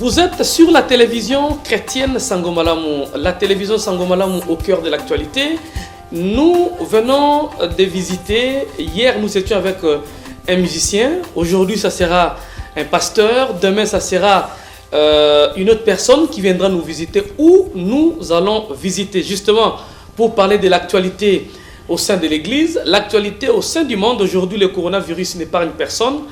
Vous êtes sur la télévision chrétienne Sangomalamu, la télévision Sangomalamu au cœur de l'actualité. Nous venons de visiter, hier nous étions avec un musicien, aujourd'hui ça sera un pasteur, demain ça sera une autre personne qui viendra nous visiter, où nous allons visiter justement pour parler de l'actualité au sein de l'Église, l'actualité au sein du monde. Aujourd'hui le coronavirus n'est pas une personne,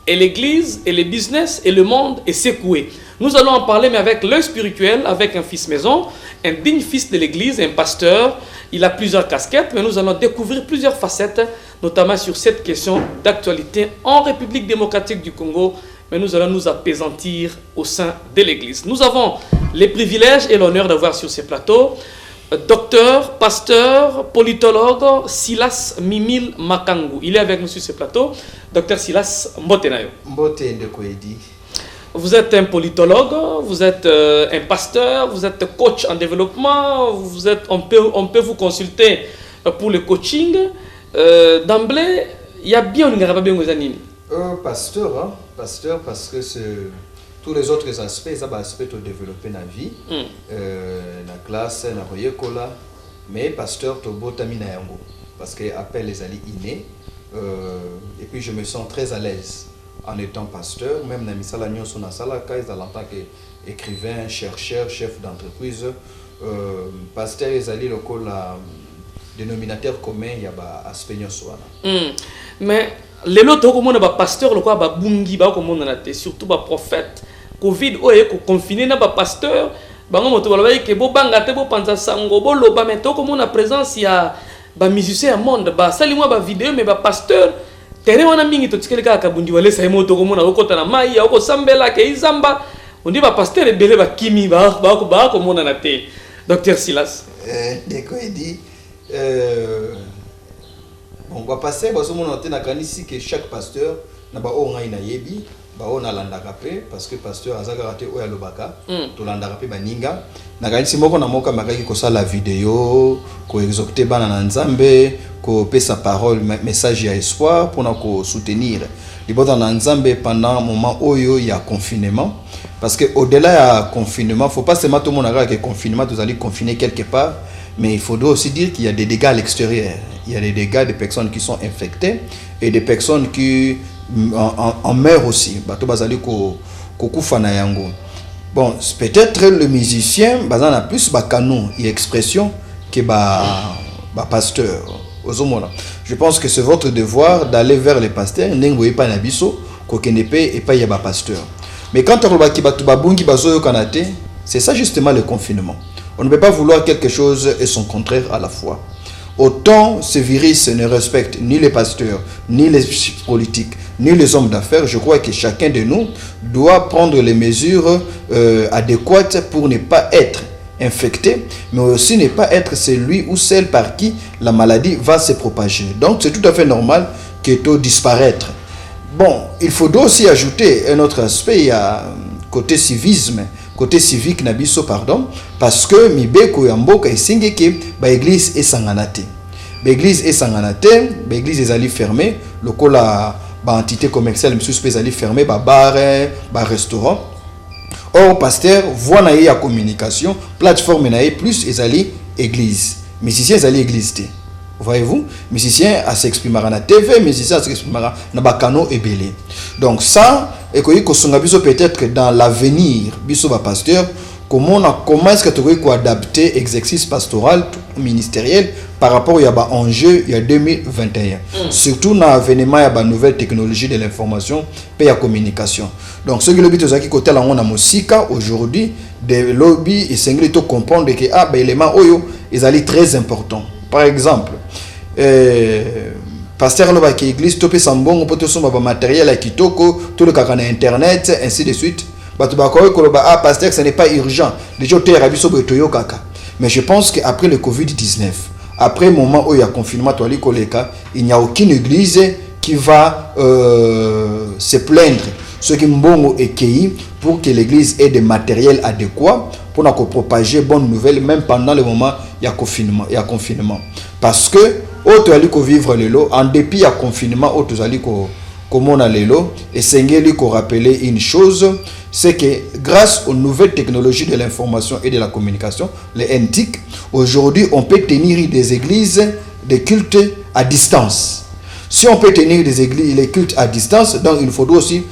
et l'Église, et le business, et le monde est secoué. Nous allons en parler, mais avec l'œil spirituel, avec un fils maison, un digne fils de l'Église, un pasteur. Il a plusieurs casquettes, mais nous allons découvrir plusieurs facettes, notamment sur cette question d'actualité en République démocratique du Congo. Mais nous allons nous apaisantir au sein de l'Église. Nous avons les privilèges et l'honneur d'avoir sur ces plateaux docteur, pasteur, politologue Silas Mimile Makangu. Il est avec nous sur ce plateau. Docteur Silas Mbotenayo. Vous êtes un politologue, vous êtes un pasteur, vous êtes coach en développement, on peut vous consulter pour le coaching. D'emblée, il y a bien une pasteur, pasteur parce que tous les autres aspects, ça va aspect de développer la vie, la classe, la royekola, mais pasteur to botami na yango parce que appelle les alliés innés, et puis je me sens très à l'aise en étant pasteur, même dans misala nyonso na sala kais en tant qu'écrivain, chercheur, chef d'entreprise, pasteur les alliés locaux la dénominateur commun il y a ba aspect nyonso wana. Mais les autres comme on a pasteur le quoi ba bungi ba comme on a été surtout ba prophète Covid oye ko confiné na ba pasteur bango moto baloba ke bo banga te bo panza sango bo loba mais to comme on a présence ya ba musicien monde ba sali moi ba vidéo mais ba pasteur tere wana mingi to tikele ka bundi wale sa moto comme on a okota na mai ya ko sambela ke izamba on dit ba pasteur ebele ba kimi ba comme on a été. Docteur Silas deko dit on va passer parce qu'on a na kanisi que chaque pasteur na ba o ngai na yebi ba on a landaka pe parce que pasteur azaka raté o ya lobaka to landaka pe baninga na kanisi moko na moka makaki ko sala vidéo ko exhorter bana na nzambe ko pesa parole message ya espoir pour na ko soutenir libota na nzambe pendant moment oyo ya confinement parce que au-delà ya confinement faut pas seulement tout le monde a que confinement vous allez confiner quelque part. Mais il faudrait aussi dire qu'il y a des dégâts à l'extérieur. Il y a des dégâts de personnes qui sont infectées et des personnes qui en meurent aussi. Bon, peut-être le musicien, il a plus de canon et expression que le pasteur. Je pense que c'est votre devoir d'aller vers les pasteurs. Mais quand c'est ça justement le confinement. On ne peut pas vouloir quelque chose et son contraire à la fois. Autant ce virus ne respecte ni les pasteurs, ni les politiques, ni les hommes d'affaires, je crois que chacun de nous doit prendre les mesures adéquates pour ne pas être infecté, mais aussi ne pas être celui ou celle par qui la maladie va se propager. Donc c'est tout à fait normal que tout disparaître. Bon, il faudra aussi ajouter un autre aspect, il y a côté civisme, côté civique nabiso pardon, parce que mibeko ya mboka esengi ke ba église esanganate. Ba église esanganate, ba église ezali fermée, lokola ba entité commerciale misusu pe ezali fermée, ba bar, ba restaurant. Or pasteur voit na ya communication, plateforme na plus ezali église. Musicien ezali église te. Voyez-vous, musicien a s'exprimer na TV, musicien a s'exprimer na ba canaux et belé. Donc ça et que peut-être dans l'avenir biso ba pasteur comment est-ce que tu peux adapter exercice pastoral ministériel par rapport à ba enjeu il y a 2021 surtout dans l'avènement ya ba nouvelle technologie de l'information et la communication. Donc ce que le but est côté là on a musika aujourd'hui des lobbies et singli to comprendre que ba élément oyo est très important. Par exemple pasteur lo ba ki église topé sambongo poto somba ba matériel à kitoko tout le kaka na internet ainsi de suite batu ba ko ko ba pasteur ce n'est pas urgent les gens terre biso bo toyo kaka. Mais je pense que après le Covid-19 après moment où il y a confinement to ali koleka il n'y a aucune église qui va se plaindre ce qui mbongo ekei pour que l'église ait des matériels adéquats pour na ko propager bonne nouvelle même pendant le moment il y a confinement parce que auto ali ko vivre lelo en dépit à confinement auto ali ko comme on a lelo et sengeli ko rappeler une chose c'est que grâce aux nouvelles technologies de l'information et de la communication, les NTIC, aujourd'hui on peut tenir des églises, des cultes à distance. Si on peut tenir des églises, les cultes à distance, donc il faudra aussi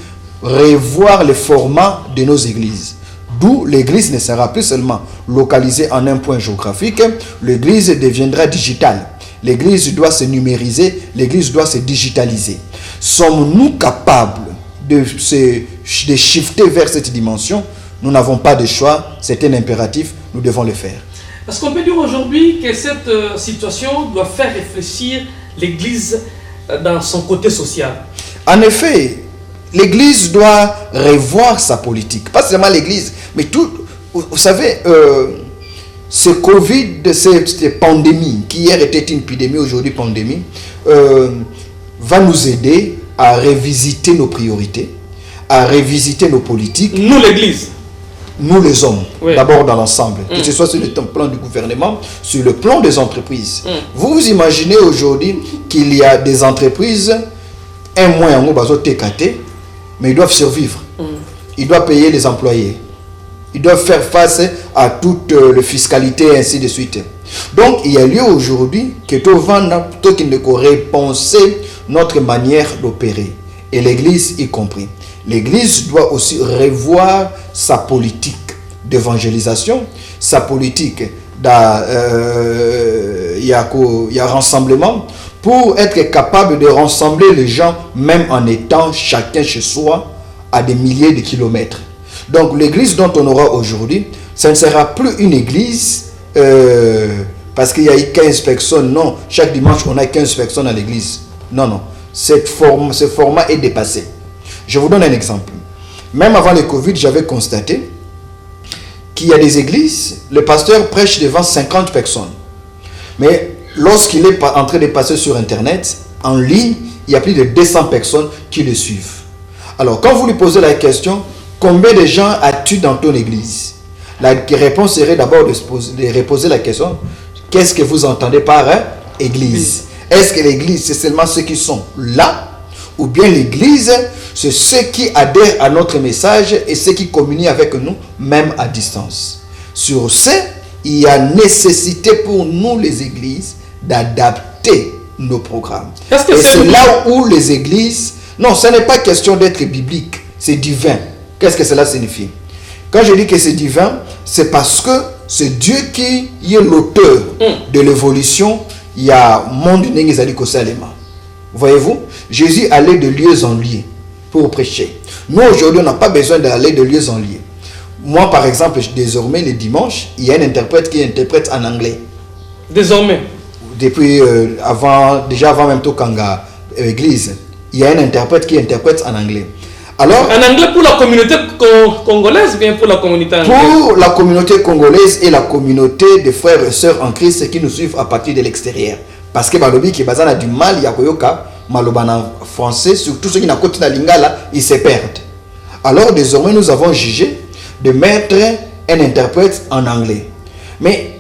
revoir le format de nos églises. D'où l'église ne sera plus seulement localisée en un point géographique, l'église deviendra digitale. L'église doit se numériser, l'église doit se digitaliser. Sommes-nous capables de shifter vers cette dimension? Nous n'avons pas de choix, c'est un impératif, nous devons le faire. Est-ce qu'on peut dire aujourd'hui que cette situation doit faire réfléchir l'église dans son côté social? En effet, l'église doit revoir sa politique. Pas seulement l'église, mais tout. Vous savez, ce Covid, cette pandémie, qui hier était une épidémie, aujourd'hui pandémie, va nous aider à revisiter nos priorités, à revisiter nos politiques. Nous, l'église. Nous, les hommes, oui. D'abord dans l'ensemble, que ce soit sur le plan du gouvernement, sur le plan des entreprises. Vous vous imaginez aujourd'hui qu'il y a des entreprises, un mois en haut, TKT, mais ils doivent survivre. Ils doivent payer les employés. Ils doivent faire face à toute la fiscalité et ainsi de suite. Donc, il y a lieu aujourd'hui que tout qui ne repenser notre manière d'opérer. Et l'Église y compris. L'Église doit aussi revoir sa politique d'évangélisation, sa politique rassemblement, pour être capable de rassembler les gens, même en étant chacun chez soi, à des milliers de kilomètres. Donc l'église dont on aura aujourd'hui, ça ne sera plus une église parce qu'il y a eu 15 personnes. Non, chaque dimanche on a 15 personnes à l'église. Non, non, ce format est dépassé. Je vous donne un exemple. Même avant le Covid, j'avais constaté qu'il y a des églises, le pasteur prêche devant 50 personnes. Mais lorsqu'il est en train de passer sur Internet, en ligne, il y a plus de 200 personnes qui le suivent. Alors, quand vous lui posez la question, combien de gens as-tu dans ton église? La réponse serait d'abord de reposer la question, qu'est-ce que vous entendez par église? Est-ce que l'église, c'est seulement ceux qui sont là? Ou bien l'église, c'est ceux qui adhèrent à notre message et ceux qui communient avec nous, même à distance? Sur ce, il y a nécessité pour nous, les églises, d'adapter nos programmes. Et c'est là où les églises... Non, ce n'est pas question d'être biblique, c'est divin. Qu'est-ce que cela signifie? Quand je dis que c'est divin, c'est parce que c'est Dieu qui est l'auteur de l'évolution. Il y a monde n'engizali kosalema. Voyez-vous, Jésus allait de lieu en lieu pour prêcher. Nous, aujourd'hui, on n'a pas besoin d'aller de lieu en lieu. Moi, par exemple, désormais, les dimanches, il y a un interprète qui interprète en anglais. Désormais? Depuis, déjà avant même tout Kanga, église, il y a un interprète qui interprète en anglais. Alors, en anglais pour la communauté congolaise, bien pour la communauté anglaise? Pour la communauté congolaise et la communauté de frères et sœurs en Christ qui nous suivent à partir de l'extérieur. Parce que Balobi qui a du mal, il y a Koyoka, Malobana français, surtout ceux qui n'ont pas de lingala, ils se perdent. Alors désormais, nous avons jugé de mettre un interprète en anglais. Mais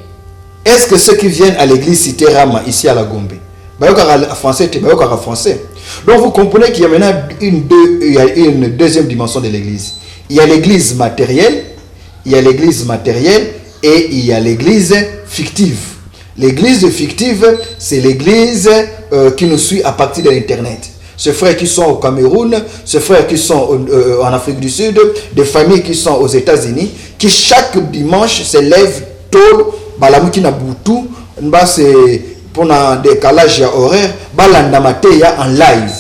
est-ce que ceux qui viennent à l'église cité Rama, ici à la Gombe, français, français. Donc vous comprenez qu'il y a maintenant une deuxième dimension de l'église. Il y a l'église matérielle, et il y a l'église fictive. L'église fictive, c'est l'église qui nous suit à partir de l'internet. Ces frères qui sont au Cameroun, ces frères qui sont en Afrique du Sud, des familles qui sont aux États-Unis, qui chaque dimanche se lèvent tôt, Balamuki Nabutu, c'est pour un décalage horaire, Balandamateya en live.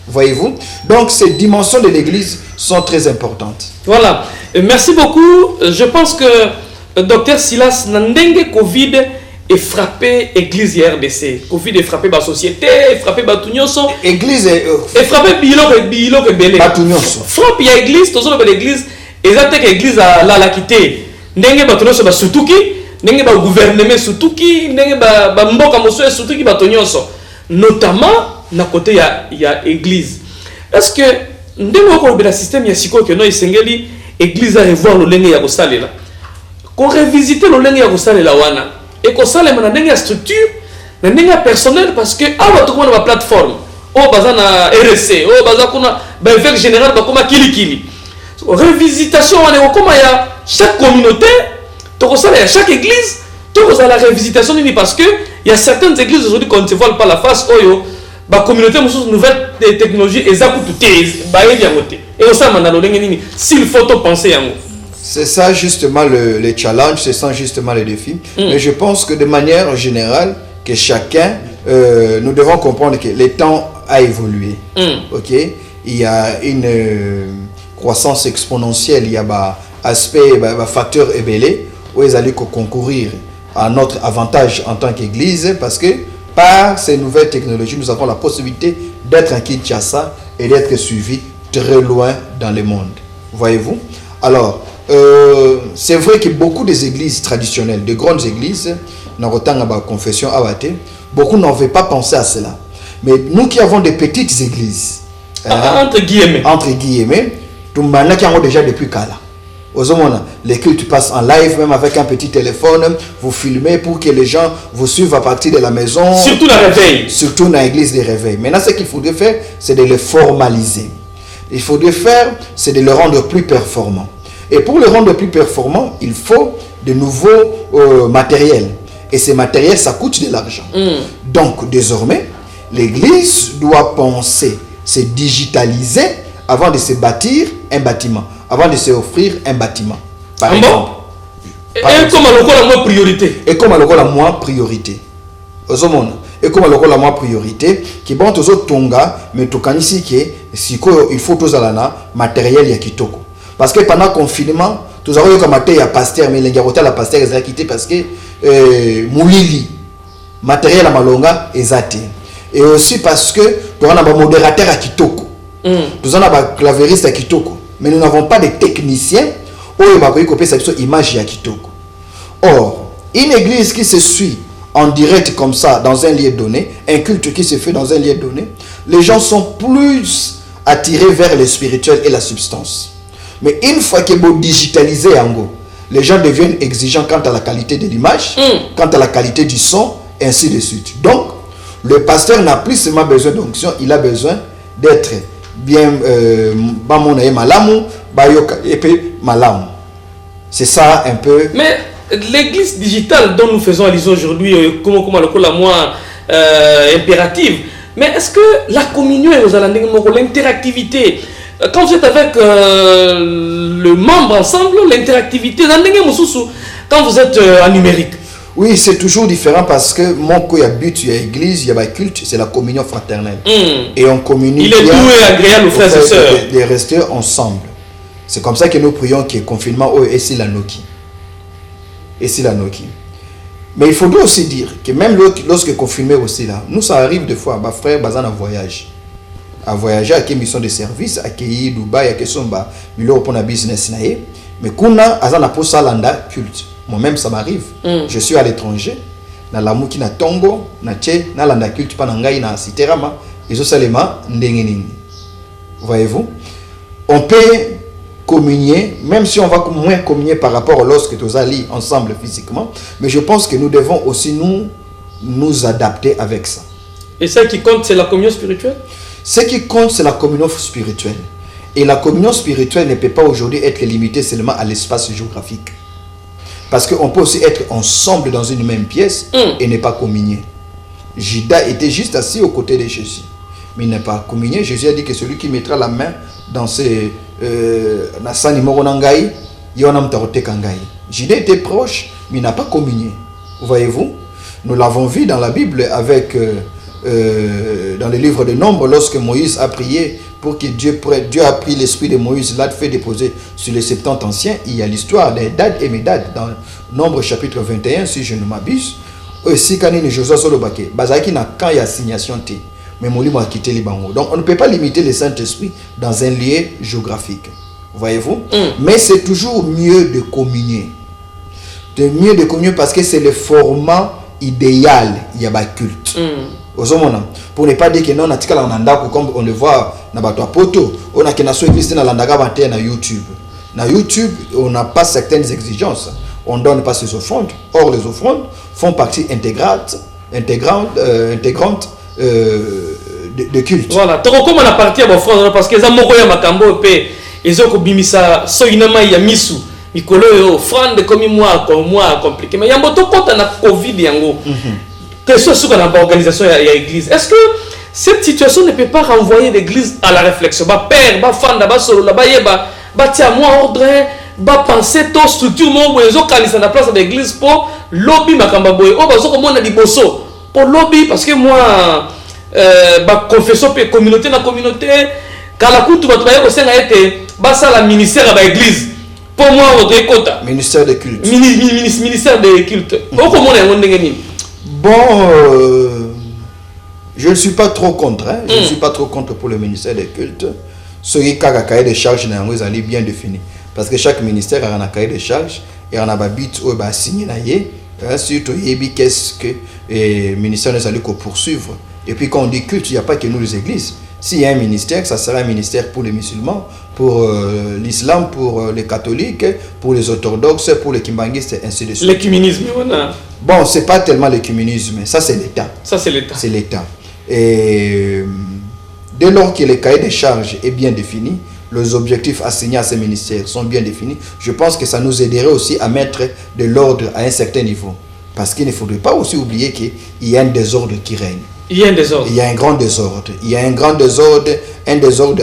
Voyez-vous? Donc ces dimensions de l'église sont très importantes. Voilà. Merci beaucoup. Je pense que Dr Silas Nandenge Covid est frappé l'église RDC. Covid est frappé la société, est frappé Batunyonso. Église est frappé Bilo et Belé. Batunyonso. Frappe il y a église, tout ça l'église. Exactement l'église à la quitté. Ndenge Batunyonso ba sutuki. Ndenge ba gouvernement sutuki, ndenge ba mboka moso sutuki batonyonso, notamment na côté il y a église. Est-ce que ndenge ko le système ya siko que no isengeli église à revoir le lenge ya kosalela, qu'on revisiter le lenge ya kosalela wana et ko salema na ndenge ya structure na ndenge ya personnel, parce que awa to na plateforme o baza na RSC o baza kuna ba évêque général ba koma kilikili Révisitation, on est comme il y a chaque communauté, il y a chaque église, il y a la révisitation parce que il y a certaines églises aujourd'hui qu'on ne se voit pas la face, la communauté nouvelle technologie, et ça coûte tout, et au sein de s'il faut penser à nous. C'est ça justement le challenge, c'est ça justement le défi. Mais je pense que de manière générale, que chacun, nous devons comprendre que le temps a évolué. Ok, il y a une croissance exponentielle, il y a un aspect, un facteur ébélé où ils allaient concourir à notre avantage en tant qu'église parce que par ces nouvelles technologies, nous avons la possibilité d'être en Kinshasa et d'être suivis très loin dans le monde. Voyez-vous? Alors, c'est vrai que beaucoup des églises traditionnelles, de grandes églises, confession beaucoup n'avaient pas pensé à cela. Mais nous qui avons des petites églises, entre guillemets, tout le monde qui avons déjà depuis Kala. Les cultes passent en live, même avec un petit téléphone, vous filmez pour que les gens vous suivent à partir de la maison. Surtout la réveil. Surtout dans l'église des réveils. Maintenant, ce qu'il faudrait faire, c'est de les formaliser. Il faudrait faire, c'est de le rendre plus performant. Et pour le rendre plus performant, il faut de nouveaux matériels. Et ces matériels, ça coûte de l'argent. Donc, désormais, l'église doit penser, se digitaliser avant de se bâtir un bâtiment, avant de se offrir un bâtiment. Par exemple. Et comme la moins priorité. Et comme la moins priorité. Et comme la moins priorité, qui bon tous autres tonga, mais tout ici il faut tous alana matériel ya kitoko. Parce que pendant le confinement, tous avons eu comme un pasteur, mais les gars la pasteur ils ont quitté parce que moulili matériel à malonga est. Et aussi parce que nous avons un modérateur à kitoko. Nous avons un clavieriste à kitoko. Mais nous n'avons pas de techniciens où il va copier cette image à kitoko. Or, une église qui se suit en direct comme ça dans un lieu donné, un culte qui se fait dans un lieu donné, les gens sont plus attirés vers le spirituel et la substance. Mais une fois que vous digitalisez en gros, les gens deviennent exigeants quant à la qualité de l'image, quant à la qualité du son, et ainsi de suite. Donc, le pasteur n'a plus seulement besoin d'onction, il a besoin d'être bien c'est ça un peu. Mais l'église digitale dont nous faisons allusion aujourd'hui, comment la moins impérative, mais est-ce que la communion et l'interactivité, quand vous êtes avec le membre ensemble, l'interactivité, quand vous êtes en numérique? Oui, c'est toujours différent parce que mon coup, il y a but, il y a église, il y a culte, c'est la communion fraternelle. Et on communique. Il est doux et agréable aux frères et sœurs. De rester ensemble. C'est comme ça que nous prions que le confinement est si la Noki. Et si la Noki. Mais il faudrait aussi dire que même lorsque confiné aussi là, nous ça arrive des fois, ma frère bazan en voyage. À voyager à quelle mission de service, à quelle Dubaï, à quelle somba, il pour un business naé. Mais kuna azana pour ça landa culte. Moi-même, ça m'arrive. Je suis à l'étranger. Na la muki na tongo, na tché, na landa culte panangai na siterama. Et salema ndengenini. Voyez-vous? On peut communier, même si on va moins communier par rapport à lorsque nous allons ensemble physiquement. Mais je pense que nous devons aussi nous adapter avec ça. Et ce qui compte, c'est la communion spirituelle? Ce qui compte, c'est la communion spirituelle. Et la communion spirituelle ne peut pas aujourd'hui être limitée seulement à l'espace géographique. Parce qu'on peut aussi être ensemble dans une même pièce et ne pas communier. Judas était juste assis aux côtés de Jésus. Mais il n'est pas communié. Jésus a dit que celui qui mettra la main dans ses... Judas était proche, mais il n'a pas communié. Voyez-vous? Nous l'avons vu dans la Bible avec... dans le livre de Nombres, lorsque Moïse a prié pour que Dieu a pris l'esprit de Moïse, l'a fait déposer sur les 70 anciens. Il y a l'histoire des Dad et Médad dans Nombre chapitre 21, si je ne m'abuse. Aussi, quand il y a Josué Solobake, Bazaki n'a quand il y a assignation T, mais Molimo a quitté les bangs. Donc, on ne peut pas limiter le Saint-Esprit dans un lieu géographique. Voyez-vous? Mais c'est toujours mieux de communier. C'est mieux de communier parce que c'est le format idéal, il y a un culte. Pour ne pas dire que non, comme on le voit dans la poto, on a na YouTube. Na YouTube, on n'a pas certaines exigences. On ne donne pas ses offrandes. Or, les offrandes font partie intégrante de culte. Voilà. Comme on a parti à l'offrande, parce que ça m'a makambo et ezoko bimisa soinama ya misu mikolo yo frande comme moi compliqué mais yambo to kota na covid yango question sur la organisation ya église. Est-ce que cette situation ne peut pas renvoyer l'église à la réflexion? Ba père, ba fanda, ba solo, ba yeba, ba tia moi ordre, ba penser to structure mo boyezo kanisa na place de l'église pour lobby makamba boye. Oh ba zo ko mona liboso pour lobby parce que moi ba confession pe communauté na communauté kala kutu ba travailler au sein a été ba ça la ministère ba église. Pour moi votre quota ministère des cultes. Ministère des cultes. Oh comment on est ngeni? Bon, je ne suis pas trop contre. Hein? Je ne suis pas trop contre pour le ministère des cultes. Ce qui est un cahier de charges est bien défini. Parce que chaque ministère a un cahier de charges et on a un bit où il a signé. Surtout, qu'est-ce que le ministère nous allait poursuivre. Et puis quand on dit culte, il n'y a pas que nous les églises. S'il y a un ministère, ça sera un ministère pour les musulmans, pour l'islam, pour les catholiques, pour les orthodoxes, pour les kimbanguistes, et ainsi de suite. L'écuménisme, on a... Bon, ce n'est pas tellement l'écuménisme, ça c'est l'État. Ça c'est l'État. C'est l'État. Et dès lors que le cahier des charges est bien défini, les objectifs assignés à ces ministères sont bien définis, je pense que ça nous aiderait aussi à mettre de l'ordre à un certain niveau. Parce qu'il ne faudrait pas aussi oublier qu'il y a un désordre qui règne. Il y a un désordre. Il y a un grand désordre. Il y a un grand désordre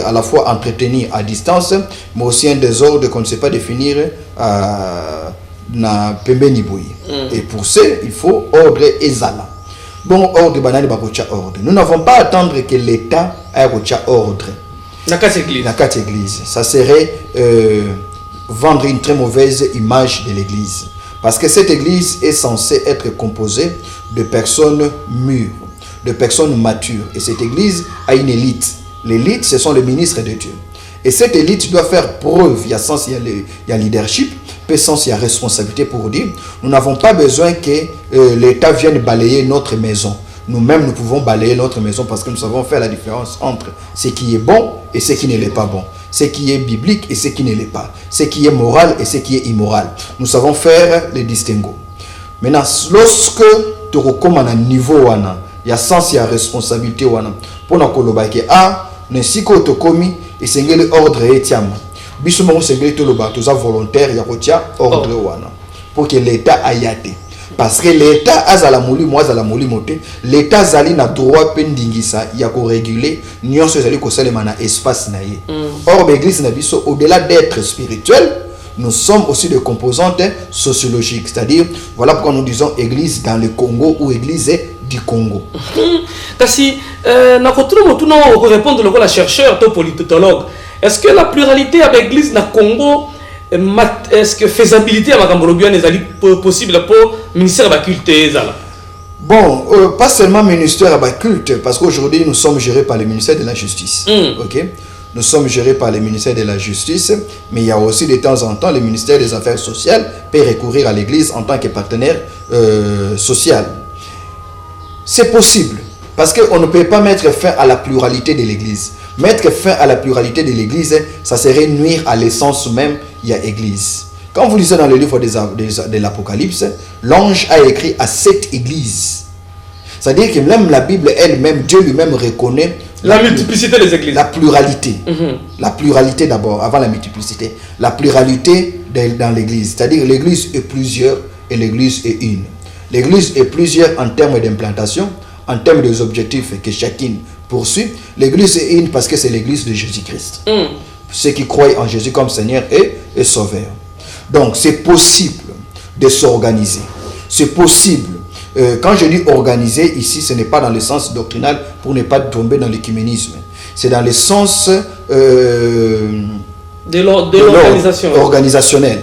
à la fois entretenu à distance, mais aussi un désordre qu'on ne sait pas définir na pembeni boui. Et pour ça, il faut ordre et zala. Bon, ordre, banane, bakocha ordre. Nous n'avons pas à attendre que l'État ait ordre. La église. La église. Ça serait vendre une très mauvaise image de l'église. Parce que cette église est censée être composée de personnes mûres, de personnes matures. Et cette église a une élite. L'élite, ce sont les ministres de Dieu. Et cette élite doit faire preuve, il y a sens, il y a leadership, peu sens, il y a responsabilité pour dire, nous n'avons pas besoin que l'État vienne balayer notre maison. Nous-mêmes, nous pouvons balayer notre maison parce que nous savons faire la différence entre ce qui est bon et ce qui ne l'est pas bon. Ce qui est biblique et ce qui ne l'est pas. Ce qui est moral et ce qui est immoral. Nous savons faire les distinguos. Maintenant, lorsque tu recommandes un niveau, il y a sens, il y a responsabilité. Pour nous dire ne si ko to komi et sengeli ordre etiam biso mo sengeli to loba to za volontaire ya kotia ordre wana pour que l'État ayate parce que l'État azala moli moi azala moli moté l'État zali na droit pendingisa ya ko réguler nyonso zali ko salema na espace na ye. Or l'église na biso au-delà d'être spirituel, nous sommes aussi des composantes sociologiques, c'est-à-dire voilà pourquoi nous disons église dans le Congo ou église du Congo. Kasi na kotuna motuna ko répondre le la chercheur to politologue. Est-ce que la pluralité avec l'église na Congo est-ce que faisabilité à makambo bien est possible pour ministère de la culte ezala? Bon, pas seulement ministère de la culte parce qu'aujourd'hui nous sommes gérés par le ministère de la justice. OK? Nous sommes gérés par le ministère de la Justice, mais il y a aussi de temps en temps le ministère des Affaires sociales peut recourir à l'Église en tant que partenaire social. C'est possible, parce qu'on ne peut pas mettre fin à la pluralité de l'Église. Mettre fin à la pluralité de l'Église, ça serait nuire à l'essence même il y a Église. Quand vous lisez dans le livre de l'Apocalypse, l'ange a écrit à 7 églises. C'est-à-dire que même la Bible elle-même, Dieu lui-même reconnaît la multiplicité des églises. La pluralité. La pluralité d'abord, avant la multiplicité. La pluralité dans l'église. C'est-à-dire l'église est plusieurs et l'église est une. L'église est plusieurs en termes d'implantation, en termes des objectifs que chacune poursuit. L'église est une parce que c'est l'église de Jésus-Christ. Ceux qui croient en Jésus comme Seigneur et Sauveur. Donc c'est possible de s'organiser. C'est possible. Quand je dis organiser, ici, ce n'est pas dans le sens doctrinal pour ne pas tomber dans l'écuménisme. C'est dans le sens de l'organisation. Organisationnel.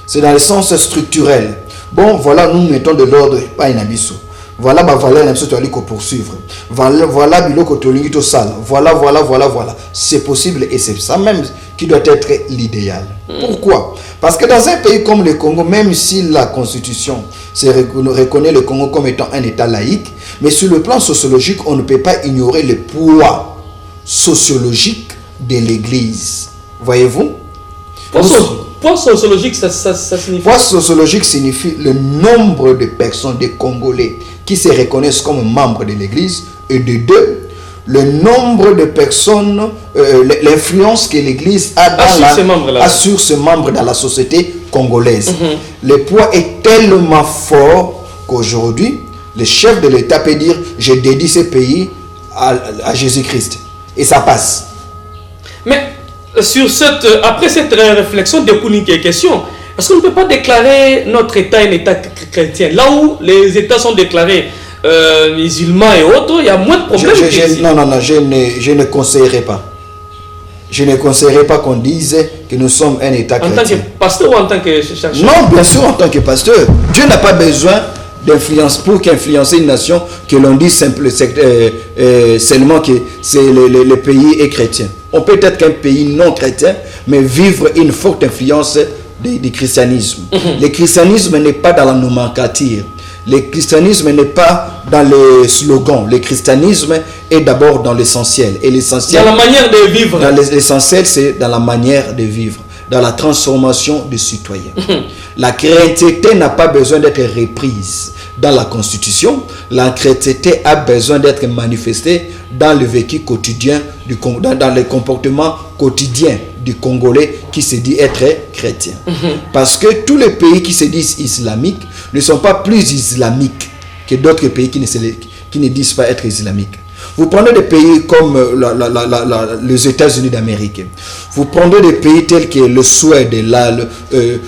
C'est dans le sens structurel. Bon, voilà, nous mettons de l'ordre, pas un abisso. Voilà ma valeur, tu vas poursuivre. Voilà, biloko tolingito sale. Voilà. C'est possible et c'est ça même qui doit être l'idéal. Pourquoi? Parce que dans un pays comme le Congo, même si la Constitution reconnaît le Congo comme étant un État laïque, mais sur le plan sociologique, on ne peut pas ignorer le poids sociologique de l'Église. Voyez-vous? Poids sociologique, ça signifie... Poids sociologique signifie le nombre de personnes, des Congolais, qui se reconnaissent comme membres de l'Église, et de deux, le nombre de personnes, l'influence que l'Église a sur ce membre dans la société congolaise. Le poids est tellement fort qu'aujourd'hui, le chef de l'État peut dire « je dédie ce pays à Jésus-Christ ». Et ça passe. Mais après cette réflexion, découle une question. Est-ce qu'on ne peut pas déclarer notre État un État chrétien? Là où les États sont déclarés musulmans et autres, il y a moins de problèmes. Non, je ne conseillerais pas. Je ne conseillerais pas qu'on dise que nous sommes un État chrétien. En tant que pasteur ou en tant que chercheur? Non, bien sûr, en tant que pasteur. Dieu n'a pas besoin d'influence pour qu'influencer une nation que l'on dit seulement que le pays est chrétien. On peut être qu'un pays non chrétien, mais vivre une forte influence du christianisme. Le christianisme n'est pas dans la nomenclature. Le christianisme n'est pas dans les slogans. Le christianisme est d'abord dans l'essentiel. Et l'essentiel, dans la manière de vivre. L'essentiel, c'est dans la manière de vivre, dans la transformation du citoyen. La chrétienté n'a pas besoin d'être reprise dans la Constitution. La chrétienté a besoin d'être manifestée dans le vécu quotidien, dans les comportements quotidiens du Congolais qui se dit être chrétien. Parce que tous les pays qui se disent islamiques ne sont pas plus islamiques que d'autres pays qui ne disent pas être islamiques. Vous prenez des pays comme les États-Unis d'Amérique. Vous prenez des pays tels que le Suède,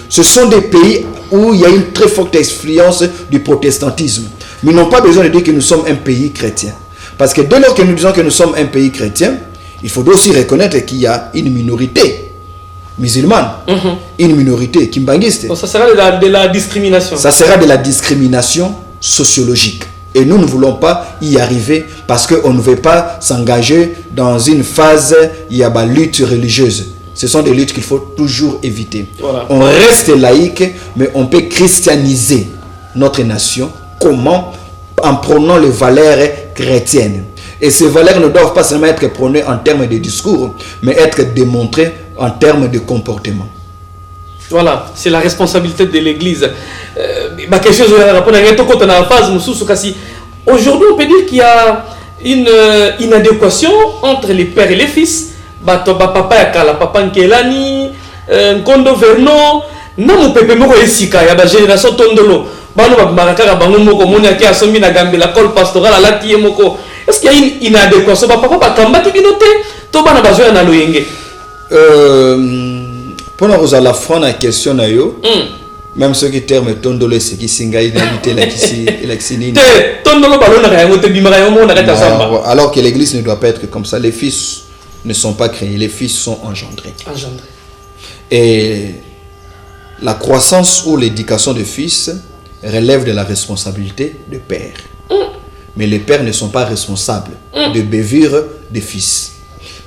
ce sont des pays où il y a une très forte influence du protestantisme. Mais ils n'ont pas besoin de dire que nous sommes un pays chrétien. Parce que dès lors que nous disons que nous sommes un pays chrétien, il faut aussi reconnaître qu'il y a une minorité musulmane, une minorité kimbanguiste. Donc ça sera de la discrimination. Ça sera de la discrimination sociologique. Et nous ne voulons pas y arriver parce qu'on ne veut pas s'engager dans une phase où il y a la lutte religieuse. Ce sont des luttes qu'il faut toujours éviter. Voilà. On reste laïque, mais on peut christianiser notre nation. Comment? En prônant les valeurs chrétiennes. Et ces valeurs ne doivent pas seulement être prônées en termes de discours, mais être démontrées en termes de comportement. Voilà, c'est la responsabilité de l'Église. Aujourd'hui, on peut dire qu'il y a une inadéquation entre les pères et les fils. Papa Yakala, papa Nkelani, Nkondo Vernon, Namu Pepe Moko Esika, il y a la génération Tondolo. Est-ce qu'il y a une inadéquation? Pour nous à la fin la question même ceux qui terment Tondolo c'est qui singa inhabité la qui alors que l'église ne doit pas être comme ça. Les fils ne sont pas créés, les fils sont engendrés. Et la croissance ou l'éducation des fils relève de la responsabilité des pères. Mais les pères ne sont pas responsables de bévir des fils.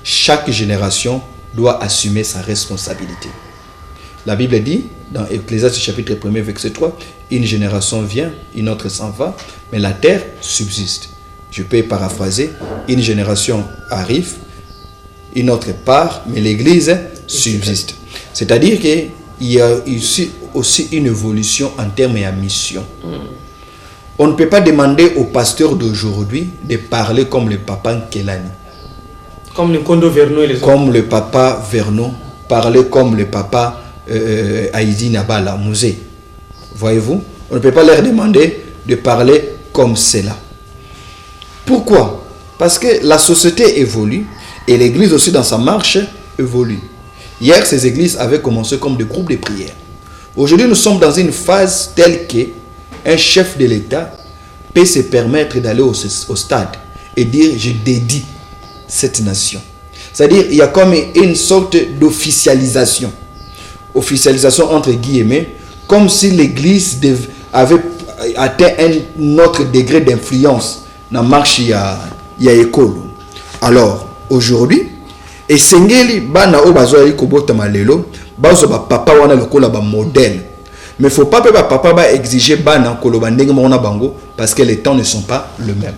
Chaque génération doit assumer sa responsabilité. La Bible dit, dans Ecclésiaste chapitre 1 verset 3, une génération vient, une autre s'en va, mais la terre subsiste. Je peux paraphraser, une génération arrive, une autre part, mais l'église subsiste. C'est-à-dire qu'il y a aussi une évolution en termes de mission. On ne peut pas demander aux pasteurs d'aujourd'hui de parler comme le papa Nkelani. Comme le Kondo Vernon et les autres. Comme le papa Vernon, parler comme le papa Haïdi Nabala Musée. Voyez-vous? On ne peut pas leur demander de parler comme cela. Pourquoi? Parce que la société évolue et l'église aussi dans sa marche évolue. Hier, ces églises avaient commencé comme des groupes de prière. Aujourd'hui, nous sommes dans une phase telle qu'un chef de l'État peut se permettre d'aller au stade et dire « je dédie cette nation ». C'est-à-dire il y a comme une sorte d'officialisation. Officialisation entre guillemets, comme si l'église avait atteint un autre degré d'influence dans la marche il y a école. Alors, aujourd'hui, et sengeli bana o bazo yi kobota malelo bazo ba papa wana lokola ba modèle. Mais faut pas que papa ba exiger bana koloba ndenge mona bango parce que les temps ne sont pas le même.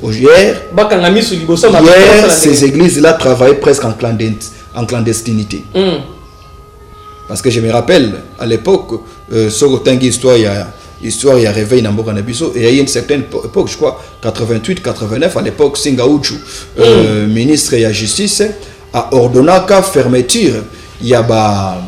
Hier, ces églises-là travaillaient presque en clandestinité. Parce que je me rappelle, à l'époque, sur autant d'histoire, il histoire il y a réveil dans Mboka Nabiso et il y a une certaine époque je crois 88 89 à l'époque Singaouchu ministre de la justice a ordonné qu'à fermeture il y a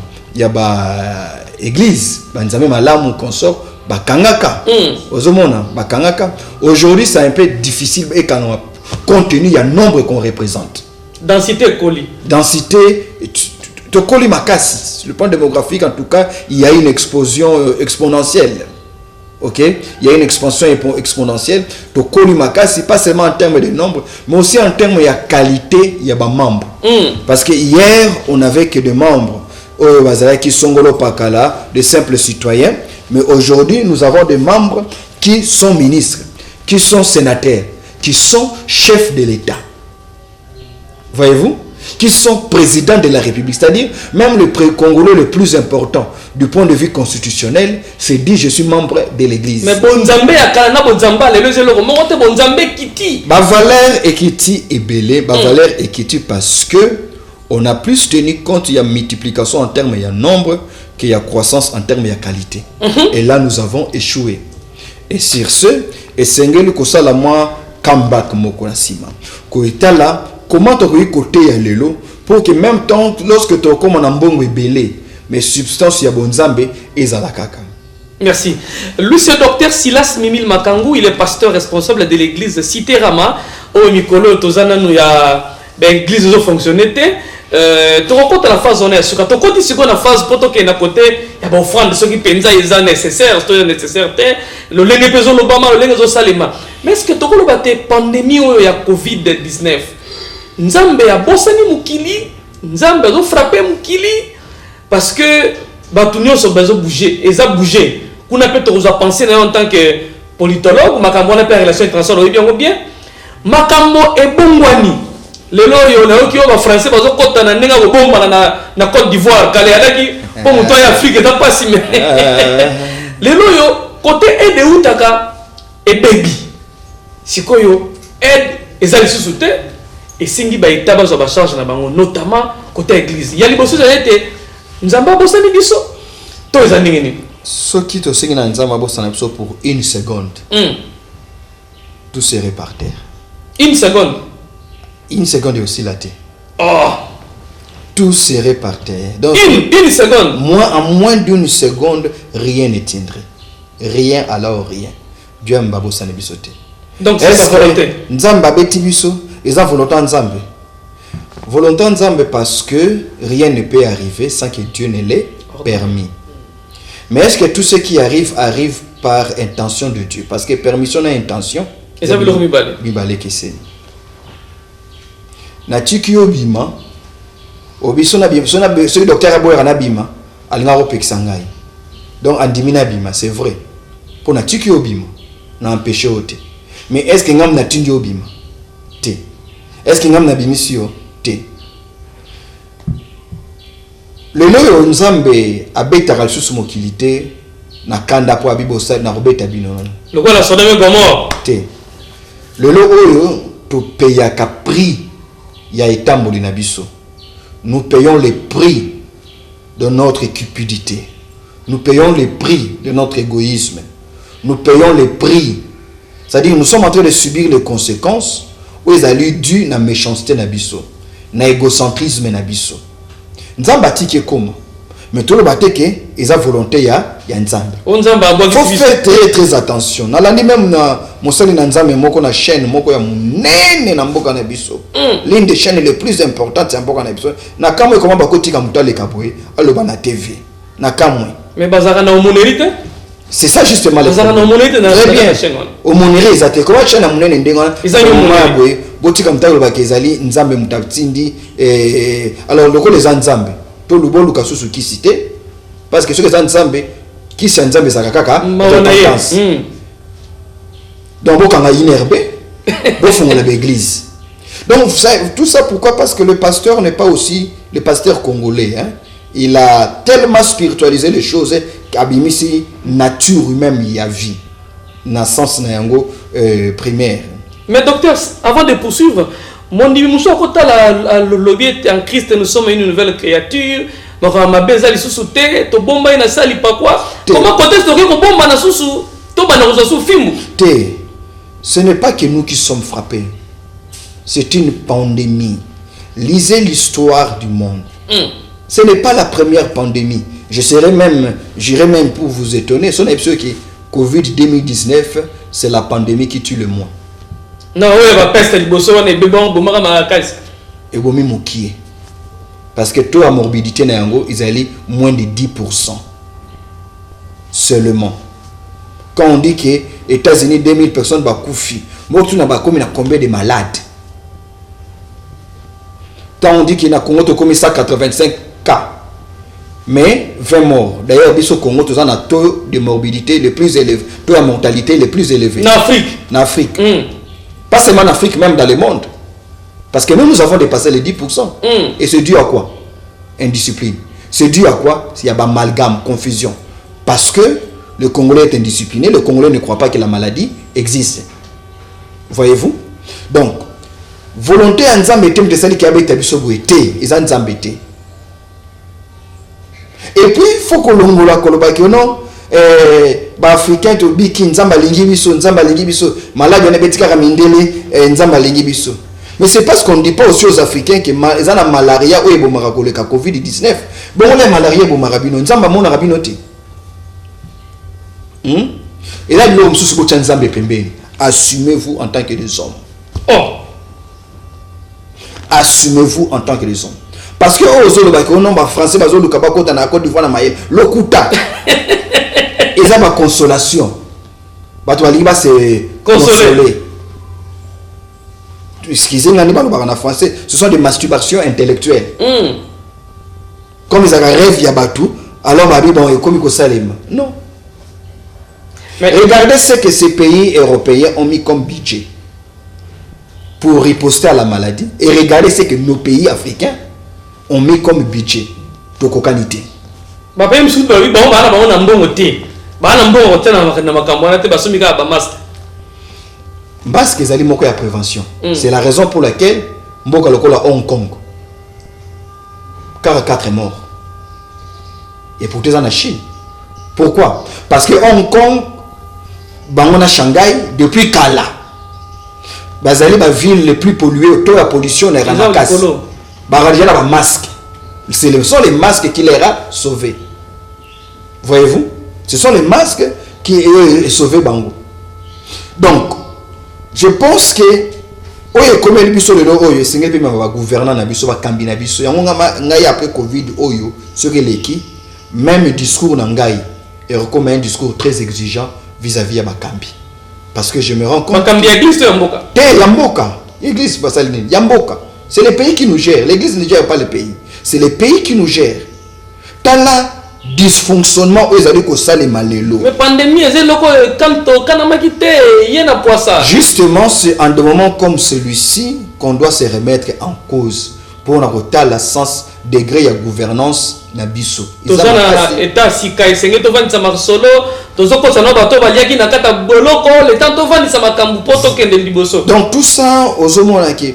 église banzame malamu consort bakangaka ozomona bakangaka aujourd'hui c'est un peu difficile et quand compte tenu il y a nombre qu'on représente densité coli densité Tokoli Makassi, sur le plan démographique en tout cas, il y a une explosion exponentielle. Ok, il y a une expansion exponentielle. Tokoli Makassi, pas seulement en termes de nombre, mais aussi en termes de qualité, il y a des membres. Parce que hier, on n'avait que des membres qui sont Pakala, des simples citoyens, mais aujourd'hui, nous avons des membres qui sont ministres, qui sont sénateurs, qui sont chefs de l'État. Voyez-vous? Qui sont présidents de la République, c'est-à-dire même le Congolais le plus important du point de vue constitutionnel, c'est dit je suis membre de l'Église. Mais Bonzambe akana Bonzamba le lezelo monte Bonzambe kiti. Ba valeur ekiti et belé, ba valeur ekiti parce que on a plus tenu compte il y a multiplication en termes il y a nombre qu'il y a croissance en termes il y a qualité. Et là nous avons échoué. Et sur ce, et sengeli kosala moi comeback moko na sima. Ko etala comment tu as côté à l'élo pour que même temps lorsque tu as comme un ambongo belé mais substance ya bonzambe ezalakaka. Merci. Lui c'est docteur Silas Mimil Makangu, il est pasteur responsable de l'église Cité Rama au Mikolo tozana nous ya l'église zo fonctionner tu rencontres la phase honnête sur quand tu dis la phase pour que na côté ya ba offrande ce qui penza est nécessaire, c'est nécessaire le lengue peso lo bama le lengue zo salima. Mais est-ce que tu ko ba te pandémie o ya Covid-19 Nzambe a bossani mukili, Nzambe a frappé mukili parce que batunyo so bezo bouger, et ça bouger. Qu'on a peut te penser en tant que politologue, makambo na pe relation internationale bien. Makambo e bongwani. Lelo yo na oki ba français bazo kota na ndenga bomba na Côte d'Ivoire, kale adaki pour muto ya Afrique ta pas si mais. Lelo yo côté aide utaka e baby. Sikoyo aide ezali sous-souté. Et singi ba itaba zo ba charge na bango notamment côté église ya liboso za été nzamba bosani biso to ezani ngini ce qui te singi na nzamba bosana biso pour une seconde tout serait par terre une seconde est aussi la terre tout serait par terre donc une seconde en moins d'une seconde rien ne tiendrait rien alors rien Dieu m'a bosani biso te donc c'est sa volonté nzamba beti biso ils ont volonté Nzambe. Volonté Nzambe parce que rien ne peut arriver sans que Dieu ne l'ait permis. Mais est-ce que tout ce qui arrive par intention de Dieu? Parce que permission et intention. Et ça veut dire mibale. Mibale que c'est. Na tiki obima. Obiso na bima. Ce docteur Aboyer na bima. Alinga opeksangai. Donc andimina bima, c'est vrai. Pour na tiki obima. Na empêcher ote. Mais est-ce que ngam na tindi obima? Te. Est-ce qu'il y a un abimisio? Té. Le loyo nzambe abeta kalsusu mokilité na kanda po abibosa na robeta bino. Le quoi la sodome gomo? Té. Le loyo to paye ka prix ya etamboli na biso. Nous payons les prix de notre cupidité. Nous payons les prix de notre égoïsme. Nous payons les prix. C'est-à-dire nous sommes en train de subir les conséquences où ils allaient dû na méchanceté na biso, na égocentrisme na biso. Nzamba tiki comment? Mais tout le bateke, ils ont volonté ya nzamba. Faut faire très attention. Na landi même na mosali na nzamba moko na chaîne moko ya munene na mboka na biso. L'une des chaînes les plus importantes c'est mboka na biso. Na kamwe comment bakotika mutale kaboye, aloba na TV. Na kamwe. Mais bazara na omonérité? C'est ça justement le problème. Très bien. Au monéré, ils ont comment chaîne à monéré n'denga. Ils ont monéré. Botika mtalo bakezali nzambe mutaptindi alors loko les nzambe. To lubo lukasusu ki cité parce que ceux qui nzambe qui c'est nzambe zakaka. Donc bokanga inerbe. Bofonga l'église. Donc tout ça pourquoi? Parce que le pasteur n'est pas aussi le pasteur congolais hein. Il a tellement spiritualisé les choses qu'abimisi nature humaine y a vie na sens na yango primaire. Mais docteur, avant de poursuivre, mon dit nous sommes le lobby en Christ, nous sommes une nouvelle créature. Donc ma bezali sous-souté, to bomba ina sali pas quoi. Comment contexte que bon manasusu to banarusu film. Ce n'est pas que nous qui sommes frappés. C'est une pandémie. Lisez l'histoire du monde. Ce n'est pas la première pandémie. J'irai même pour vous étonner. Ce n'est pas que Covid 2019, c'est la pandémie qui tue le moins. Non, oui, la peste, le bosso, on est bébon, bomara marakais. Et bomi mokié. Parce que taux à morbidité ils allaient moins de 10% seulement. Quand on dit que les États-Unis 2000 personnes ba koufi, moi tu n'as pas combien de malades. Quand on dit qu'il y a Congo comme 185 cas, mais 20 morts. D'ailleurs, au Congo, tu as un taux de morbidité le plus élevé, taux de mortalité le plus élevé. En Afrique. Pas seulement en Afrique, même dans le monde. Parce que nous avons dépassé les 10%. Et c'est dû à quoi? Indiscipline. C'est dû à quoi? Il y a amalgame, confusion. Parce que le Congolais est indiscipliné, le Congolais ne croit pas que la maladie existe. Voyez-vous? Donc, volonté en Zambété, de celle qui a été habituée, ils ont Zambété. Et puis, il faut que l'on ait non, Africain to biki nzamba lingi biso malade on betika kamindele nzamba lingi biso. Mais c'est parce qu'on ne dit pas aussi aux Africains que ils ont la malaria ou ebomaka koleka Covid-19. Bon on a malaria ebomaka bino nzamba mona rabino te. Et là l'homme sous ko nzambe pembeni. Assumez-vous en tant que des hommes. Assumez-vous en tant que des hommes. Parce que aux autres français bazo le kabako dans la Côte d'Ivoire na maïl lokuta. Et ça ma consolation. Batoualiba c'est consoler. Excusez-moi, en français, ce sont des masturbations intellectuelles. Comme ils ont rêvé via Batou, alors ma vie bon est comme Salem. Non. Mais regardez ce que ces pays européens ont mis comme budget pour riposter à la maladie. Et regardez ce que nos pays africains ont mis comme budget de cocanité. Masque ezali moko ya prévention. C'est la raison pour laquelle mboka lokola Hong Kong 44 morts. Et pour en Chine. Pourquoi? Parce que Hong Kong bangona Shanghai depuis Kala. Bazali ba ville les plus polluées, taux de pollution est ramakas. Baradja la masque. Ce sont les masques qui les a sauvés. Voyez-vous? Ce sont les masques qui ont sauvé Bango. Donc je pense que oyo comme le biso le oyo singe pe ma gouvernant na biso ba kambi na biso yango ngai après Covid oyo ce que leki même discours na ngai et comme un discours très exigeant vis-à-vis à Makambi parce que je me rends compte Makambi église Yamboka Yamboka église basaline Yamboka c'est le pays qui nous gère, l'église ne gère pas le pays, c'est le pays qui nous gère. Tala dysfonctionnement aux alliés ko sale malelo. Mais pandémie c'est loko quand kanamaki yena poissa. Justement c'est en des moments comme celui-ci qu'on doit se remettre en cause pour na rota la sens degré ya gouvernance na biso. Tozana état sika esenge to vandi sama solo tozoko sana bato baliaki na kata boloko le temps to vandi sama kambu poto kende liboso. Donc tout ça aux homona qui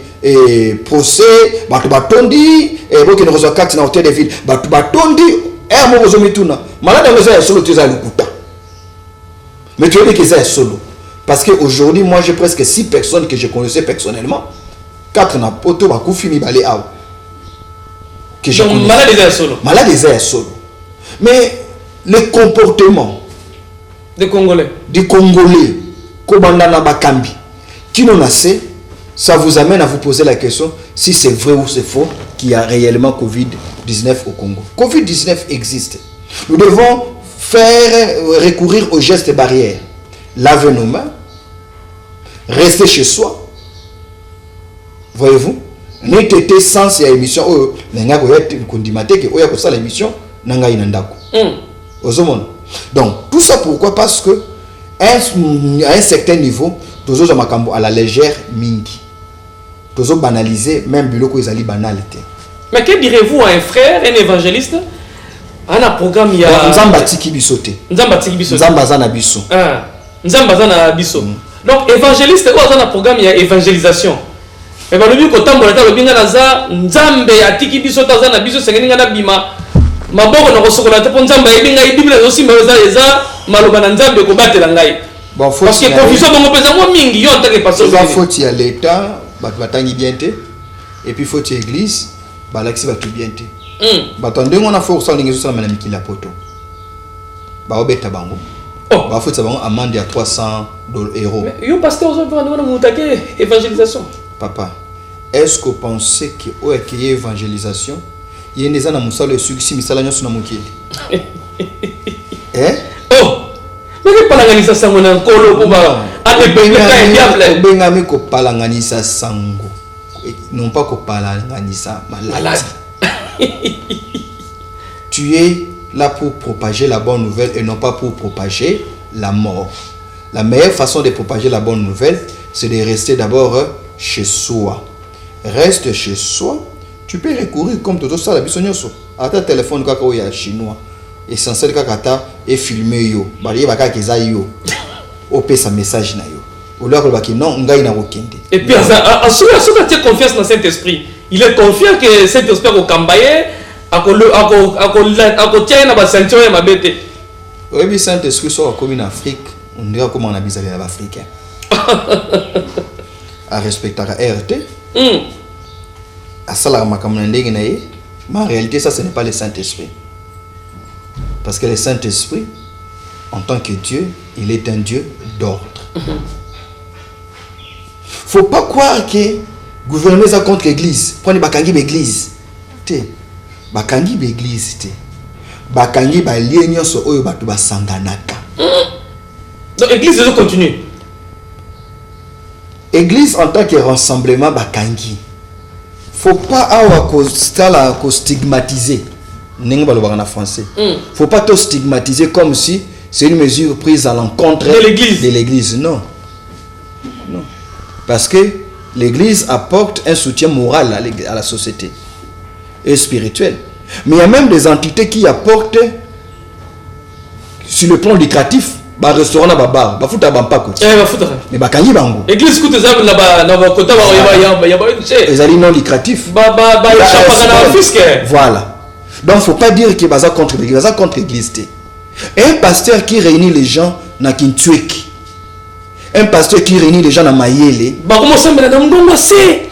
procès bato batondi et boki ne reçoit carte na hôtel de ville bato batondi malade solo mais tu veux dire que c'est solo parce que aujourd'hui moi j'ai presque 6 personnes que je connaissais personnellement 4 na poto ba ku fini balé aw que je connais malade est solo mais le comportement des Congolais ko bandana bakambi qui non assez ça vous amène à vous poser la question si c'est vrai ou c'est faux qu'il y a réellement Covid-19 au Congo. Covid-19 existe. Nous devons recourir aux gestes barrières. Laver nos mains, rester chez soi. Voyez-vous? N'était sans cette émission, donc, tout ça pourquoi? Parce que à un certain niveau, tous les gens à la légère mingi. Tous banaliser même biloko ezali banalité. Mais que direz-vous à un frère, un évangéliste, à un programme il y a Nzamba tiki bisote. Nzamba tiki bisote. Nzamba zana biso. Nzamba zana biso. Donc évangéliste ou dans un programme il y a évangélisation. Mais bah le but quand on le binga naza Nzambe atiki bisote zana biso sengenga na bima maboko na kosokola te po nzambe ayebi ngai Bible ezosimba eza maloba na nzambe kobatela ngai. Bon, parce que confusion bango pesa moi mingi yo en tant que pasteur. Il faut y a l'état, batangi bien te, et puis faut y église, balaxi va tout bien te. Batande on a force on ngezo sala na mikila poto. Ba obeta bango. Oh, ba faut ça bango amende à 300 euros. Yo pasteur ozo pona na mutake évangélisation. Papa, est-ce que vous pensez que ouais qu'il y a évangélisation, il y a des gens qui ont succès misala nyoso na mukili. Oh. Mais palanganisa sango na nkolo kuba ate bengami ko palanganisa sango. Non pas ko palanganisa malade. Tu es là pour propager la bonne nouvelle et non pas pour propager la mort. La meilleure façon de propager la bonne nouvelle, c'est de rester d'abord chez soi. Reste chez soi. Tu peux recourir comme tout ça la bisonyoso. À ta téléphone kaka oya chinois. Essentiel kaka et filmer yo. Bali baka keza yo. Opé sa message na yo. Ou là que non ngai na okende. Et puis à ceux qui ont confiance dans Saint-Esprit, il est confiant que Saint-Esprit au kambaye ako tient na ba ceinture ya mabete. Oui, mais Saint-Esprit soit comme en Afrique, on dirait comment on a besoin les Africains. À respecter la RT. À ça la makamandenge na ye. Mais en réalité ça ce n'est pas le Saint-Esprit. Parce que le Saint-Esprit en tant que Dieu, il est un Dieu d'ordre. Faut pas croire que le gouvernement est contre l'église. Prenez bakangi l'église. Bakangi l'église. Bakangi ba lienyo so oyo batu basanganaka. Donc l'église doit continuer. Église en tant que rassemblement bakangi. Faut pas avoir ko stigmatiser. Nenga balobaka na français. Faut pas te stigmatiser comme si c'est une mesure prise à l'encontre de l'église. Non. Non. Parce que l'église apporte un soutien moral à la société et spirituel. Mais il y a même des entités qui apportent sur le plan lucratif. Ba restaurant na ba bar, ba futa ba mpako. Ba futa. Mais ba kangi bango. Église coûte ça na ba kota ba ya ba les alliés non lucratifs. Ba ya chapa na fisque. Voilà. Donc faut pas dire que baza contre l'église, baza contre l'église. Un pasteur qui réunit les gens na Kintueki. Un pasteur qui réunit les gens na Mayele. Ba comment ça me na ndongo c'est.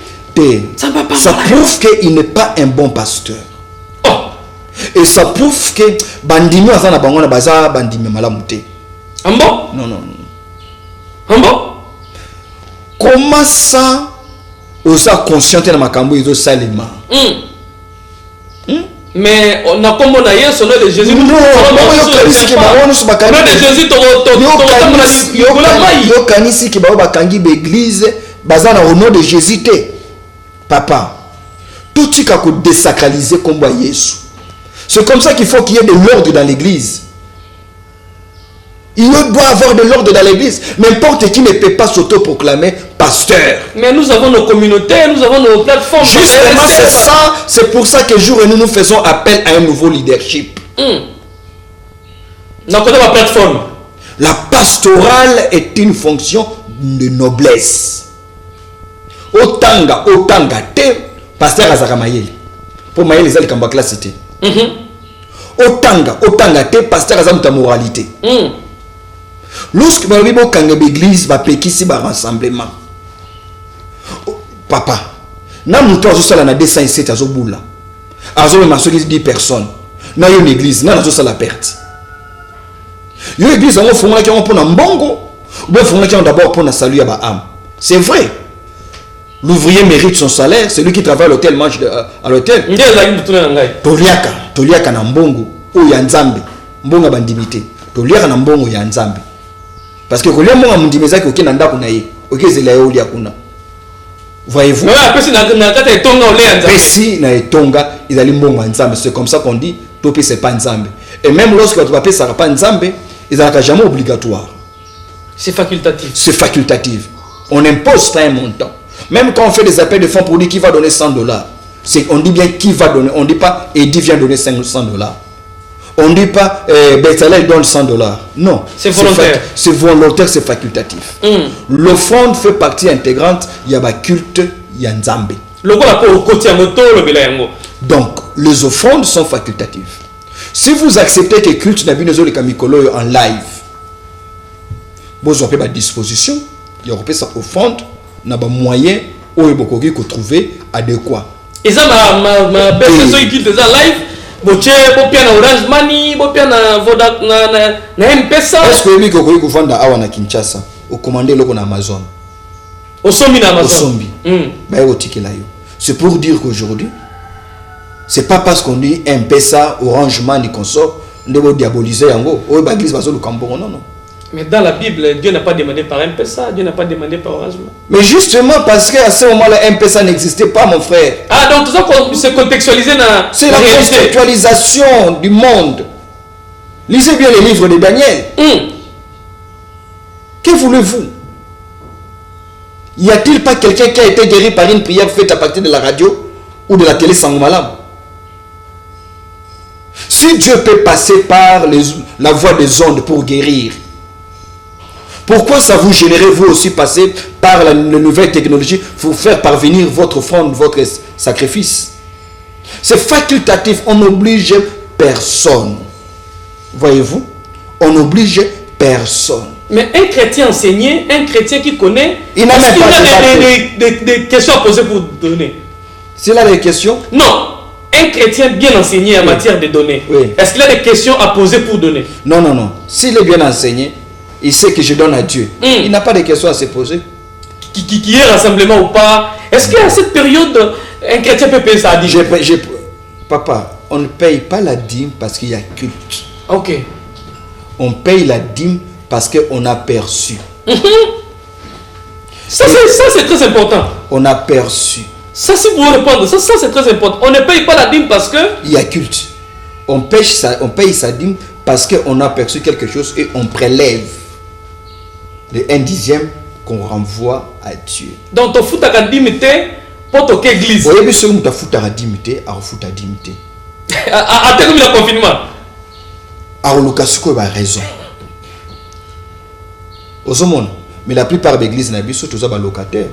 Ça prouve qu'il n'est pas un bon pasteur. Oh. Et ça prouve que bandimi azana bango na baza bandimi malamu te. Ambo? Non. Ambo? Comment ça, osa conscient de makambo izo salima? Mais on a comme on a hier son nom de Jésus. Non, de Jésus, yo kanisi ki ba bakangi l'église bazana au nom de Jésus te. Papa, tout ce qui a désacralisé comme Jésus. C'est comme ça qu'il faut qu'il y ait de l'ordre dans l'église. Il doit avoir de l'ordre dans l'église. N'importe qui ne peut pas s'auto-proclamer pasteur. Mais nous avons nos communautés, nous avons nos plateformes. Justement, c'est ça. C'est pour ça que jour et nous faisons appel à un nouveau leadership. La plateforme. La pastorale est une fonction de noblesse. Otanga te pasteur azaka mayele. Pour mayele les kamba classe te. Otanga te pasteur azaka moralité. Lorsque vous avez l'église, va péquer ba rassemblement. Papa, na muto azo na 207 azo bula. Azo me maso 10 personnes. Na yo l'église, na azo la perte. Yo l'église on fonga ki on pona mbongo, ou fonga ki on d'abord pour na salut ya ba âme. C'est vrai. L'ouvrier mérite son salaire, celui qui travaille à l'hôtel mange à l'hôtel. Toliaka na mbongo o ya nzambe. Mbonga bandimité. Toliaka na mbongo ya nzambe. Parce que quand on a mon dimeza qui okina ndako na ye, okezela yo lia kuna. Voyez-vous? Si na etonga, ils allaient mbongo nzambe. C'est comme ça qu'on dit, topi c'est pas nzambe. Et même lorsque tu appelles ça pas nzambe, ils n'ont jamais obligatoire. C'est facultatif. C'est facultatif. On n'impose pas un montant. Même quand on fait des appels de fonds pour dire qui va donner $100, on dit bien qui va donner. On ne dit pas Eddie vient donner $500. On ne dit pas Betzalel donne $100. Non. C'est volontaire. C'est volontaire, c'est facultatif. L'offrande fait partie intégrante. Il y a un culte, il y a un Nzambe. Donc, les offrandes sont facultatives. Si vous acceptez que culte n'a pas les camicolo en live, vous avez des dispositions, il y a ça offrande, n'a pas moyen où il faut trouver adéquat. Et ça ma personne qui culte ça live, boche bopia na Orange Money, bopia na Voda na M-Pesa. Est-ce que vous pouvez vendre à na Kinshasa ou commander le na Amazon? Au sombi na Amazon. C'est pour dire qu'aujourd'hui, c'est pas parce qu'on dit M-Pesa, Orange Money qu'on sort, on doit diaboliser en gros. Oh, l'église va le Cambon, non. Mais dans la Bible, Dieu n'a pas demandé par M-Pesa, Dieu n'a pas demandé par Orange Money. Mais justement parce qu'à ce moment-là, M-Pesa n'existait pas, mon frère. Ah, donc tout ça, c'est contextualisé dans. C'est la contextualisation du monde. Lisez bien les livres de Daniel. Que voulez-vous? Y a-t-il pas quelqu'un qui a été guéri par une prière faite à partir de la radio ou de la télé Sangomalam? Si Dieu peut passer par la voie des ondes pour guérir, pourquoi ça vous générait vous aussi passer par la nouvelle technologie pour faire parvenir votre offrande, votre sacrifice? C'est facultatif, on n'oblige personne. Voyez-vous? On n'oblige personne. Mais un chrétien enseigné, un chrétien qui connaît, il n'a même pas des questions à poser pour donner. S'il a des questions? Non. Un chrétien bien enseigné en matière de donner. Oui. Est-ce qu'il a des questions à poser pour donner? Non. S'il est bien enseigné, il sait que je donne à Dieu. Il n'a pas de questions à se poser. Qui est rassemblement ou pas? Est-ce qu'à cette période, un chrétien peut payer sa dîme? Papa, on ne paye pas la dîme parce qu'il y a culte. Ok. On paye la dîme parce qu'on a perçu. Ça c'est très important. On a perçu. Ça, si vous répondez, ça c'est très important. On ne paye pas la dîme parce que... Il y a culte. On paye sa dîme parce qu'on a perçu quelque chose et on prélève le 1/10 qu'on renvoie à Dieu. Donc, tu fous ta dîme pour ton église. Vous voyez, si tu fous ta dîme, tu fous ta dîme. À terme le confinement. À l'occasion, il a raison. Mais la plupart des églises, sont tous locataires.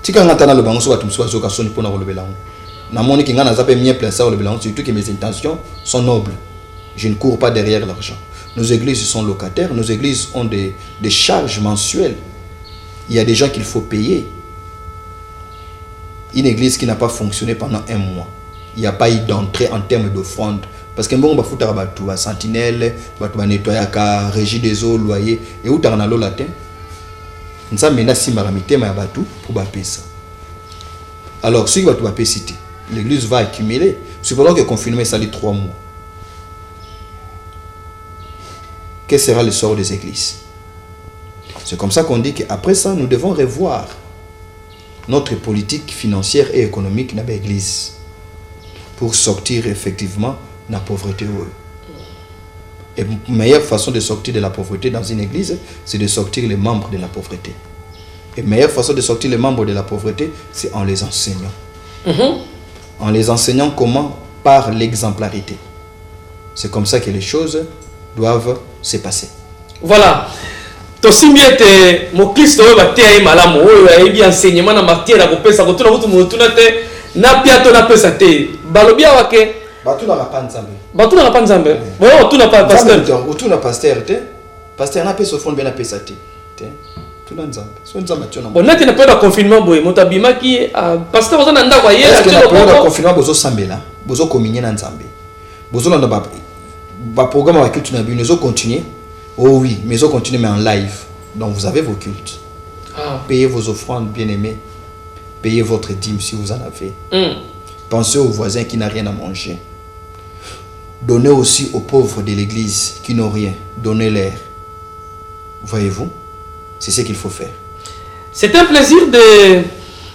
Si tu as le banc, tu vas te faire pour le bélan. Surtout que mes intentions sont nobles. Je ne cours pas derrière l'argent. Nos églises sont locataires, nos églises ont des charges mensuelles. Il y a des gens qu'il faut payer. Une église qui n'a pas fonctionné pendant un mois, il n'y a pas eu d'entrée en termes d'offrande. Parce que bon, il faut un sentinelle, nettoyer la régie des eaux, loyer, et où tu as l'eau latin. Nous avons menacé maramité pour payer ça. Alors, si tu vas payer cité, l'église va accumuler. Supposons que le confinement ça les 3 mois. Quel sera le sort des églises? C'est comme ça qu'on dit qu'après ça, nous devons revoir notre politique financière et économique dans l'église pour sortir effectivement de la pauvreté. Et la meilleure façon de sortir de la pauvreté dans une église, c'est de sortir les membres de la pauvreté. Et la meilleure façon de sortir les membres de la pauvreté, c'est en les enseignant. En les enseignant comment? Par l'exemplarité. C'est comme ça que les choses doivent se passer. Voilà. Tosi miete mo Kristo we batia malamu oyo ayebi enseignement na matière ya kopesa kotuna kutu motuna te na piato na pesa te balobia wake batuna rapanzambe bon tuna pas pasteur tuna pasteur te pasteur na pesa fond bien na pesa te tuna nzambe so nzambe tuna bon nati na période confinement boy motabima ki pasteur ozana ndako yé est-ce que na période confinement bozo sambela bozo communier na nzambe bozo landa ba programme avec culture na bi nous continuer. Oh oui, mais ils continuent mais en live. Donc vous avez vos cultes. Payez vos offrandes, bien-aimés. Payez votre dîme si vous en avez. Pensez aux voisins qui n'ont rien à manger. Donnez aussi aux pauvres de l'église qui n'ont rien. Donnez-leur. Voyez-vous? C'est ce qu'il faut faire. C'est un plaisir de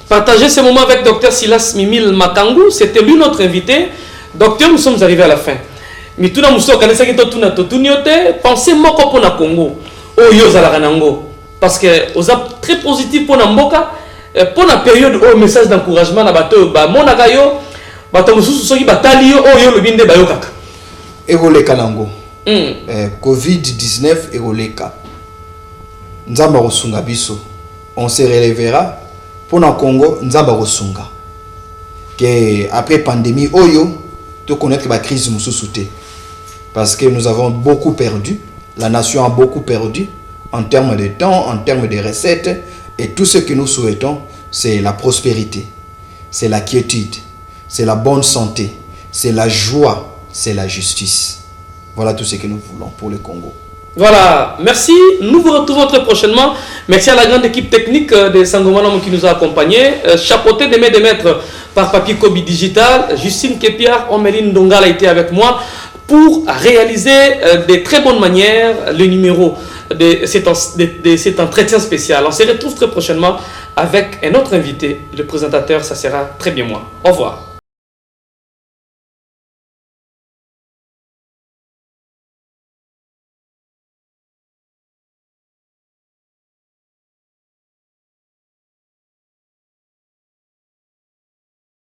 partager ce moment avec Dr Silas Mimile Makangu. C'était lui notre invité. Docteur, nous sommes arrivés à la fin. Mais tout le monde pensez moko pour na Congo oyo zalaka nango parce que oza très positif pour na mboka pour la période au message d'encouragement na bato ba monaka yo bato mususu soki batali yo oyo le binde bayokaka ekoleka nango Covid-19 ekoleka nzamba kosunga biso on se relèvera pour na Congo nzamba kosunga que après pandémie oyo de connaître la crise Moussou-Souté. Parce que nous avons beaucoup perdu, la nation a beaucoup perdu en termes de temps, en termes de recettes, et tout ce que nous souhaitons, c'est la prospérité, c'est la quiétude, c'est la bonne santé, c'est la joie, c'est la justice. Voilà tout ce que nous voulons pour le Congo. Voilà, merci. Nous vous retrouvons très prochainement. Merci à la grande équipe technique de Sangomalamu qui nous a accompagnés. Chapeauté de mes maîtres par Papi Kobi Digital. Justine Kepiar, Omeline Dongal a été avec moi pour réaliser de très bonnes manières le numéro de cet entretien spécial. On se retrouve très prochainement avec un autre invité. Le présentateur, ça sera très bien moi. Au revoir.